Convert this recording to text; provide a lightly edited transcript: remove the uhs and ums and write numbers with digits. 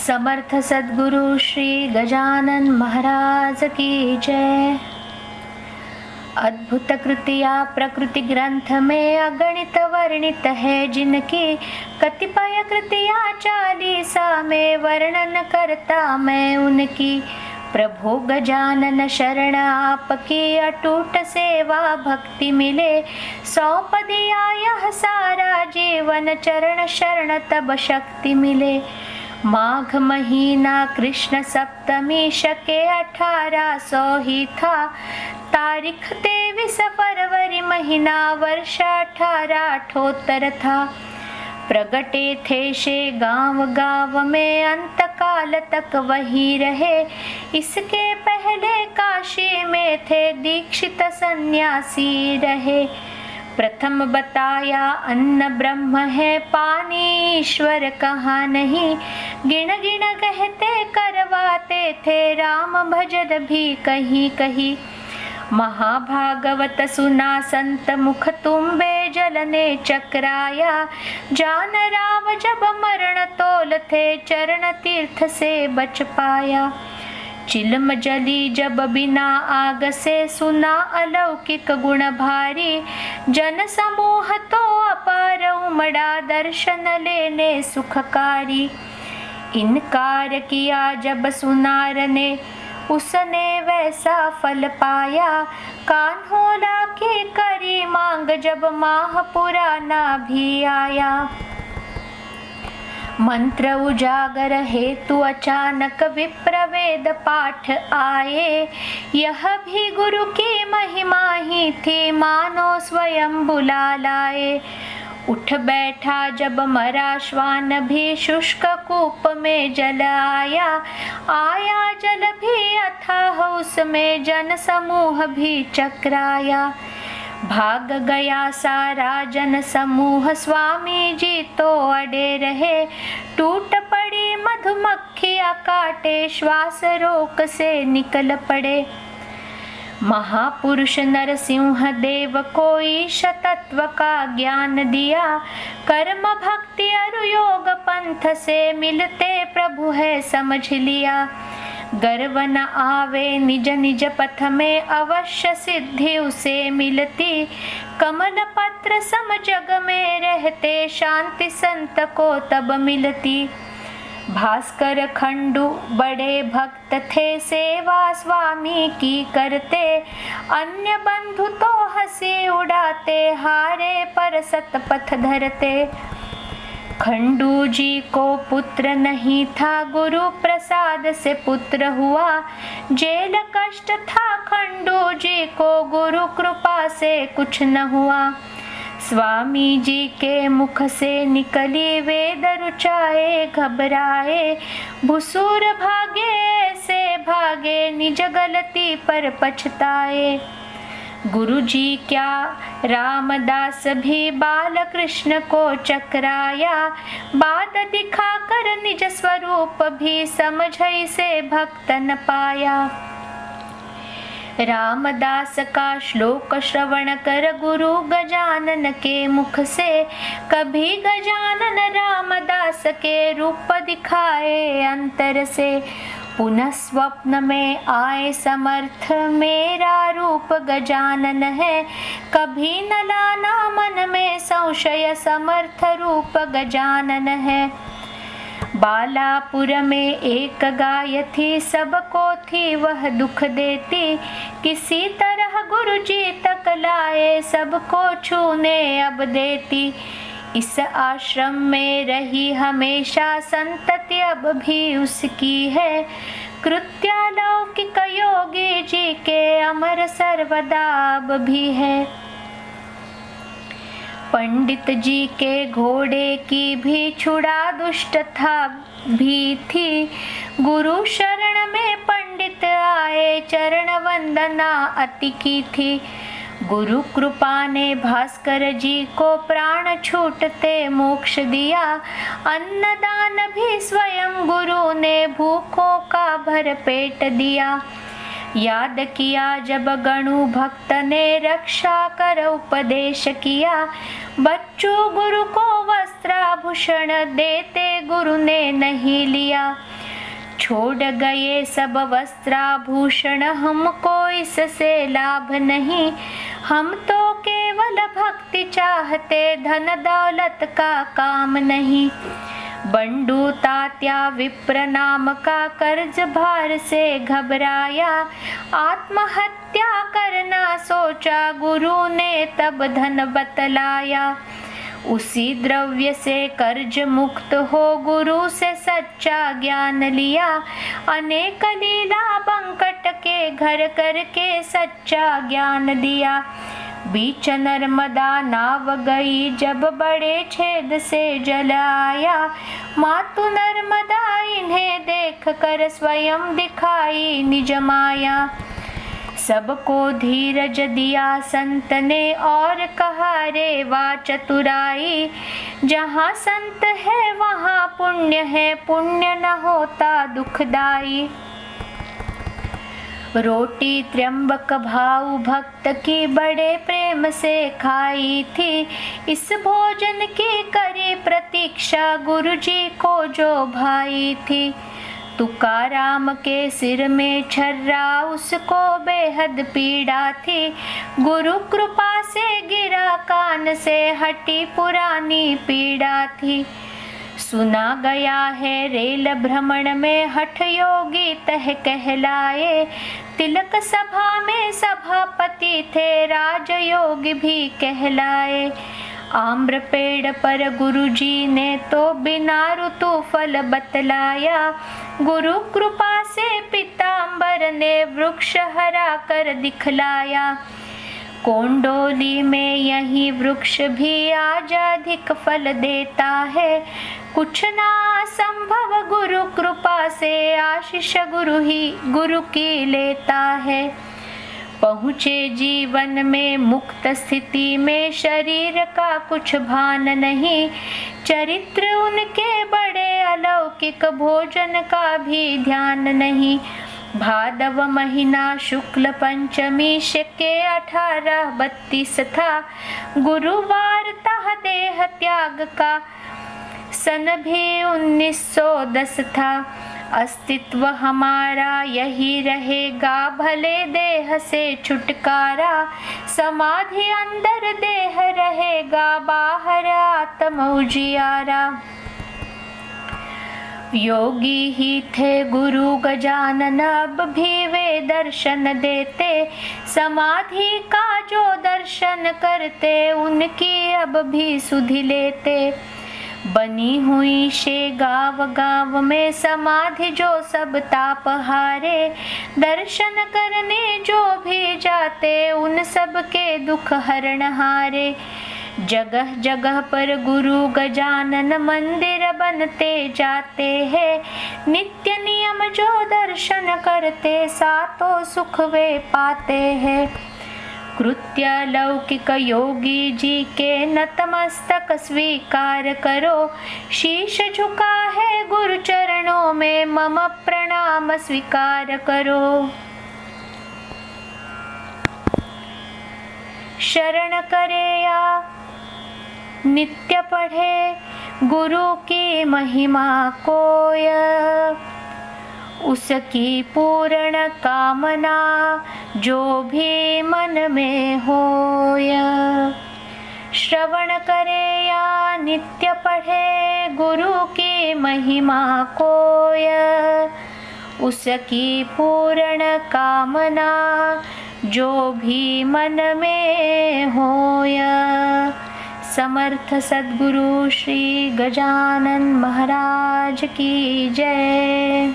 समर्थ सद्गुरु श्री गजानन महाराज की जय। अद्भुत कृतिया प्रकृति ग्रंथ में अगणित वर्णित है, जिनकी कतिपय कृतियाँ 40 में वर्णन करता मैं उनकी। प्रभु गजानन शरण आपकी अटूट सेवा भक्ति मिले, सौंप दिया यह सारा जीवन चरण शरण तब शक्ति मिले। माघ महीना कृष्ण सप्तमी शके 1800 ही था, तारीख 23 फरवरी महीना वर्ष 1878 था। प्रगटे थे शे गांव गांव में अंत काल तक वही रहे, इसके पहले काशी में थे दीक्षित सन्यासी रहे। प्रथम बताया अन्न ब्रह्म है, पानी ईश्वर कहाँ नहीं, गिण गिण कहते करवाते थे राम भजन भी कहीं कहीं। महाभागवत सुना संत मुख तुम्बे जलने चक्राया, जान राव जब मरण तोल थे चरण तीर्थ से बच पाया। चिलम जली जब बिना आग से, सुना अलौकिक गुण भारी, जन समूह तो अपार उमड़ा दर्शन लेने सुखकारी। इनकार किया जब सुनार ने, उसने वैसा फल पाया, कान्होला की करी मांग जब माह पुराना भी आया। मंत्र उजागर हेतु अचानक विप्र वेद पाठ आए, यह भी गुरु की महिमा ही थी, मानो स्वयं बुला लाए। उठ बैठा जब मरा श्वान भी, शुष्क कूप में जल आया, आया जल भी अथाह उसमें जन समूह भी चक्राया। भाग गया सारा जन समूह, स्वामी जी तो अड़े रहे, टूट पड़ी मधुमक्खियाँ काटे, श्वास रोक से निकल पड़े। महापुरुष नरसिंह देव को ईश तत्व का ज्ञान दिया, कर्म भक्ति और योग पंथ से मिलते प्रभु है समझ लिया। गर्व न आवे निज निज पथ में, अवश्य सिद्धि उसे मिलती, कमल पत्र सम जग में रहते, शांति संत को तब मिलती। भास्कर खंडू बड़े भक्त थे, सेवा स्वामी की करते, अन्य बंधु तो हंसी उड़ाते, हारे पर सतपथ धरते। खंडू जी को पुत्र नहीं था, गुरु प्रसाद से पुत्र हुआ, जेल कष्ट था खंडू जी को, गुरु कृपा से कुछ न हुआ। स्वामी जी के मुख से निकली वेद रुचाए, घबराए भुसूर भागे से भागे, निज गलती पर पछताए। गुरु जी क्या रामदास भी बाल कृष्ण को चकराया, बाद दिखाकर निज स्वरूप भी समझई से भक्त न पाया। रामदास का श्लोक श्रवण कर गुरु गजानन के मुख से, कभी गजानन रामदास के रूप दिखाए अंतर से। पुनः स्वप्न में आए समर्थ, मेरा रूप गजानन है, कभी न लाना मन में संशय, समर्थ रूप गजानन है। बालापुर में एक गाय थी, सबको थी वह दुख देती, किसी तरह गुरु जी तक लाए, सबको छूने अब देती। इस आश्रम में रही हमेशा संतति अब भी उसकी है, कृत्यालौकिक योगी जी के अमर सर्वदा अब भी है। पंडित जी के घोड़े की भी छुड़ा दुष्ट था भी थी, गुरु शरण में पंडित आए, चरण वंदना अति की थी। गुरु कृपा ने भास्कर जी को प्राण छूटते मोक्ष दिया, अन्नदान भी स्वयं गुरु ने भूखों का भर पेट दिया। याद किया जब गणु भक्त ने रक्षा कर उपदेश किया, बच्चों गुरु को वस्त्राभूषण देते गुरु ने नहीं लिया। छोड़ गए सब वस्त्राभूषण, हमको इससे लाभ नहीं। हम तो केवल भक्ति चाहते, धन दौलत का काम नहीं। बंडू तात्या विप्र नाम का कर्ज भार से घबराया, आत्महत्या करना सोचा, गुरु ने तब धन बतलाया। उसी द्रव्य से कर्ज मुक्त हो, गुरु से सच्चा ज्ञान लिया। अनेक लीला बंकट के घर करके सच्चा ज्ञान दिया। बीच नर्मदा नाव गई, जब बड़े छेद से जल आया। मातु नर्मदा इन्हें देख कर स्वयं दिखाई निज माया। सबको धीरज दिया संत ने, और कहा रे वाह चतुराई। जहाँ संत है वहाँ पुण्य है, पुण्य न होता दुखदाई। रोटी त्र्यंबक भाऊ भक्त की बड़े प्रेम से खाई थी। इस भोजन की करी प्रतीक्षा, गुरुजी को जो भाई थी। तुकाराम के सिर में छर्रा, उसको बेहद पीड़ा थी। गुरु कृपा से गिरा, कान से हटी पुरानी पीड़ा थी। सुना गया है रेल भ्रमण में, हठ योगी तह कहलाए। तिलक सभा में सभापति थे, राजयोगी भी कहलाए। आम्र पेड़ पर गुरुजी ने तो बिना ऋतु फल बतलाया। गुरु कृपा से पीताम्बर ने वृक्ष हरा कर दिखलाया। कोंडोली में यही वृक्ष भी आज अधिक फल देता है। कुछ ना संभव गुरु कृपा से, आशीष गुरु की लेता है। पहुँचे जीवन में मुक्त स्थिति में, शरीर का कुछ भान नहीं। चरित्र उनके बड़े अलौकिक, भोजन का भी ध्यान नहीं। भादव महीना शुक्ल पंचमी के 1832 था। गुरुवार तह देह त्याग का सन भी 1910 था। अस्तित्व हमारा यही रहेगा, भले देह से छुटकारा। समाधि अंदर देह रहेगा, बाहर आत्म उजियारा। योगी ही थे गुरु गजानन, अब भी वे दर्शन देते। समाधि का जो दर्शन करते, उनकी अब भी सुधि लेते। बनी हुई शे गाँव गाँव में समाधि, जो सब ताप हारे। दर्शन करने जो भी जाते, उन सब के दुख हरण हारे। जगह जगह पर गुरु गजानन मंदिर बनते जाते हैं। नित्य नियम जो दर्शन करते, सातों सुख वे पाते हैं। कृत्य लौकिक योगी जी के नतमस्तक स्वीकार करो। शीश झुका है गुरु चरणों में, मम प्रणाम स्वीकार करो। शरण करे या नित्य पढ़े, गुरु की महिमा कोय। उसकी पूर्ण कामना जो भी मन में होय। श्रवण करे या नित्य पढ़े, गुरु की महिमा कोय। उसकी पूर्ण कामना जो भी मन में होय। समर्थ सद्गुरु श्री गजानन महाराज की जय।